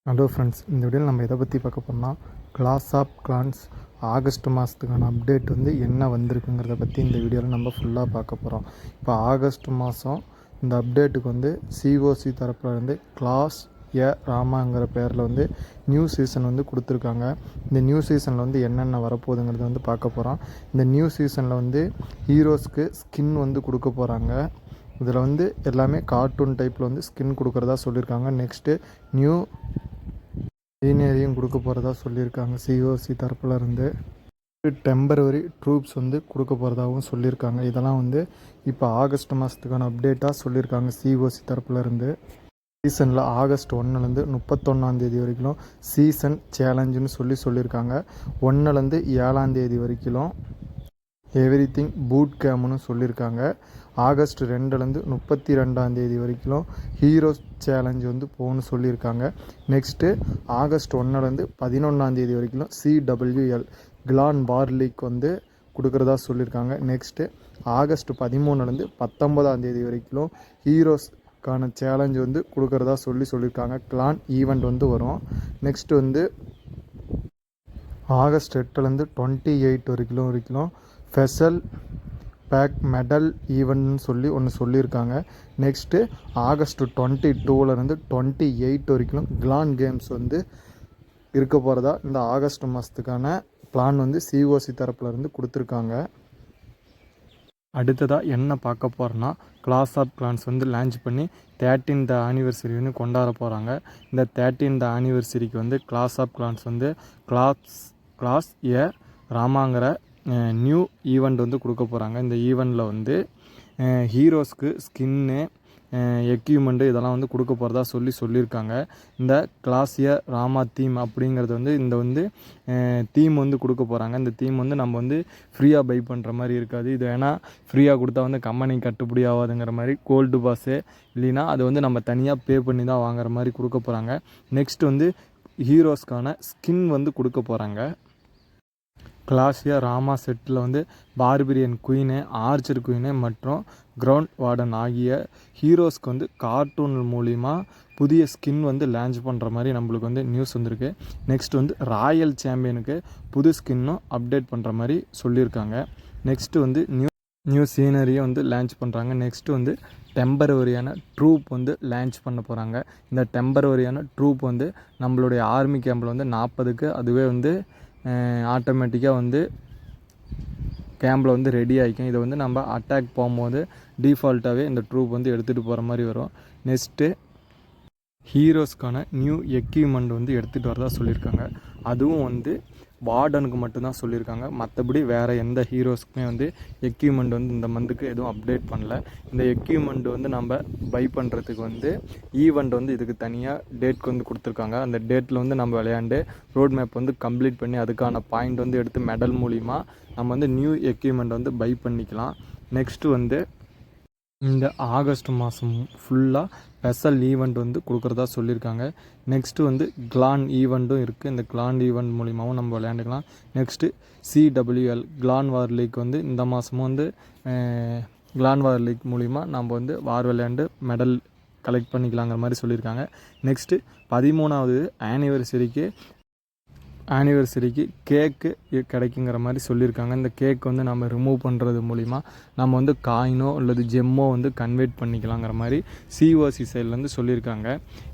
Hello friends, இந்த வீடியோவில் நம்ம எதை பற்றி பார்க்க போகிறோம்னா கிளாஸ் ஆஃப் கிளான்ஸ் ஆகஸ்ட் மாதத்துக்கான அப்டேட் என்ன வந்திருக்குங்கிறத பற்றி இந்த வீடியோவில் நம்ம ஃபுல்லாக பார்க்க போகிறோம். இப்போ ஆகஸ்ட் மாதம் இந்த அப்டேட்டுக்கு சிஓசி தரப்பில் இருந்து கிளாஸ் ஏ ராமாங்கிற பேரில் நியூ சீசன் கொடுத்துருக்காங்க. இந்த நியூ சீசனில் என்னென்ன வரப்போகுதுங்கிறத பார்க்க போகிறோம். இந்த நியூ சீசனில் ஹீரோஸ்க்கு ஸ்கின் கொடுக்க போகிறாங்க. இதில் எல்லாமே கார்ட்டூன் டைப்பில் ஸ்கின் கொடுக்குறதா சொல்லியிருக்காங்க. நெக்ஸ்ட்டு நியூ சீனரியும் கொடுக்க போகிறதா சொல்லியிருக்காங்க. சிஓசி தரப்பில் இருந்து டெம்பரவரி ட்ரூப்ஸ் கொடுக்க போகிறதாகவும் சொல்லியிருக்காங்க. இதெல்லாம் இப்போ ஆகஸ்ட் மாதத்துக்கான அப்டேட்டாக சொல்லியிருக்காங்க சிஓசி தரப்பில் இருந்து. சீசனில் ஆகஸ்ட் 1லேருந்து 31 வரைக்கும் சீசன் சேலஞ்சுன்னு சொல்லியிருக்காங்க. 1லேருந்து 7 வரைக்கும் எவ்ரிதிங் பூட் கேம்னு சொல்லியிருக்காங்க. ஆகஸ்ட் 2லேருந்து 32 வரைக்கும் ஹீரோஸ் சேலஞ்சு போகணும்னு சொல்லியிருக்காங்க. நெக்ஸ்ட்டு ஆகஸ்ட் 1லேருந்து 11 வரைக்கும் CWL கிளான் வார் லீக் கொடுக்குறதா சொல்லியிருக்காங்க. நெக்ஸ்ட்டு ஆகஸ்ட் 13லேருந்து 19 வரைக்கும் ஹீரோஸ்க்கான சேலஞ்சு கொடுக்குறதா சொல்லியிருக்காங்க. கிளான் ஈவெண்ட் வரும். நெக்ஸ்ட்டு ஆகஸ்ட் 8லேருந்து 28 வரைக்கும் ஸ்பெஷல் பேக் மெடல் ஈவெண்ட்னு ஒன்று சொல்லியிருக்காங்க. நெக்ஸ்ட்டு ஆகஸ்ட் 22லேருந்து 28 வரைக்கும் கிளான் கேம்ஸ் இருக்க போகிறதா இந்த ஆகஸ்ட் மாதத்துக்கான பிளான் சிஓசி தரப்புலேருந்து கொடுத்துருக்காங்க. அடுத்ததாக என்ன பார்க்க போகிறோன்னா கிளாஸ் ஆஃப் கிளான்ஸ் லான்ச் பண்ணி 13th ஆனிவர்சரி கொண்டாட போகிறாங்க. இந்த 13th ஆனிவர்சரிக்கு clash of clans clash a ராமாங்கிற நியூ ஈவெண்ட் கொடுக்க போகிறாங்க. இந்த ஈவெண்ட்டில் ஹீரோஸ்க்கு ஸ்கின்னு எக்யூப்மெண்ட்டு இதெல்லாம் கொடுக்க போகிறதா சொல்லியிருக்காங்க. இந்த கிளாஸ் ஏ ராமா தீம் அப்படிங்கிறது இந்த தீம் கொடுக்க போகிறாங்க. இந்த தீம் நம்ம ஃப்ரீயாக பை பண்ணுற மாதிரி இருக்காது. இது வேணால் ஃப்ரீயாக கொடுத்தா கம்பெனி கட்டுப்படி ஆகாதுங்கிற மாதிரி கோல்டு பாஸு இல்லைன்னா அது நம்ம தனியாக பே பண்ணி தான் வாங்குற மாதிரி கொடுக்க போகிறாங்க. நெக்ஸ்ட் ஹீரோஸ்க்கான ஸ்கின் கொடுக்க போகிறாங்க. கிளாஸ் ஏ ராமா செட்டில் பார்பிரியன் குயினு, ஆர்ச்சர் குயினு மற்றும் கிரவுண்ட் வார்டன் ஆகிய ஹீரோஸ்க்கு கார்ட்டூன் மூலிமா புதிய ஸ்கின் லான்ச் பண்ணுற மாதிரி நம்மளுக்கு நியூஸ் வந்திருக்கு. நெக்ஸ்ட் ராயல் சாம்பியனுக்கு புது ஸ்கின்னும் அப்டேட் பண்ணுற மாதிரி சொல்லியிருக்காங்க. நெக்ஸ்ட்டு நியூ சீனரியை லான்ச் பண்ணுறாங்க. நெக்ஸ்ட்டு டெம்பரவரியான ட்ரூப் லான்ச் பண்ண போகிறாங்க. இந்த டெம்பரவரியான ட்ரூப் நம்மளுடைய ஆர்மி கேம்பில் 40க்கு அதுவே ஆட்டோமேட்டிக்காக கேம்பில் ரெடி ஆகிக்கும். இதை நம்ம அட்டாக் போகும்போது டிஃபால்ட்டாகவே இந்த ட்ரூப் எடுத்துகிட்டு போகிற மாதிரி வரும். நெக்ஸ்ட்டு ஹீரோஸ்க்கான நியூ எக்யூப்மெண்ட் எடுத்துகிட்டு வரதா சொல்லியிருக்காங்க. அதுவும் வார்டனுக்கு மட்டும்தான் சொல்லியிருக்காங்க. மற்றபடி வேறு எந்த ஹீரோஸ்க்குமே எக்யூப்மெண்ட் இந்த மந்த்துக்கு எதுவும் அப்டேட் பண்ணல. இந்த எக்யூப்மெண்ட் நம்ம பை பண்ணுறதுக்கு ஈவெண்ட் இதுக்கு தனியாக டேட்க்கு கொடுத்துருக்காங்க. அந்த டேட்டில் நம்ம விளையாண்டு ரோட் மேப் கம்ப்ளீட் பண்ணி அதுக்கான பாயிண்ட் எடுத்து மெடல் மூலிமா நம்ம நியூ எக்யூப்மெண்ட் பை பண்ணிக்கலாம். நெக்ஸ்ட்டு இந்த ஆகஸ்ட் மாதம் ஃபுல்லாக ஸ்பெஷல் ஈவெண்ட் கொடுக்குறதா சொல்லியிருக்காங்க. நெக்ஸ்ட்டு கிளான் ஈவெண்ட்டும் இருக்குது. இந்த கிளான் ஈவெண்ட் மூலிமாவும் நம்ம விளையாண்டுக்கலாம். Next CWL clan war league இந்த மாதமும் கிளான் வார் லீக் மூலிமா நம்ம வார் விளையாண்டு மெடல் கலெக்ட் பண்ணிக்கலாங்கிற மாதிரி சொல்லியிருக்காங்க. நெக்ஸ்ட்டு 13வது ஆனிவர்சரிக்கு கேக்கு கிடைக்குங்கிற மாதிரி சொல்லியிருக்காங்க. இந்த கேக் நம்ம ரிமூவ் பண்ணுறது மூலிமா நம்ம காயினோ அல்லது ஜெம்மோ கன்வெர்ட் பண்ணிக்கலாங்கிற மாதிரி சிஓசி சைட்லேருந்து சொல்லியிருக்காங்க.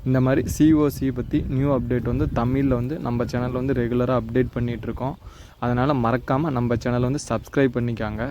இந்த மாதிரி சிஓசி பற்றி நியூ அப்டேட் தமிழில் நம்ம சேனலில் ரெகுலராக அப்டேட் பண்ணிகிட்ருக்கோம். அதனால் மறக்காமல் நம்ம சேனலை சப்ஸ்கிரைப் பண்ணிக்காங்க.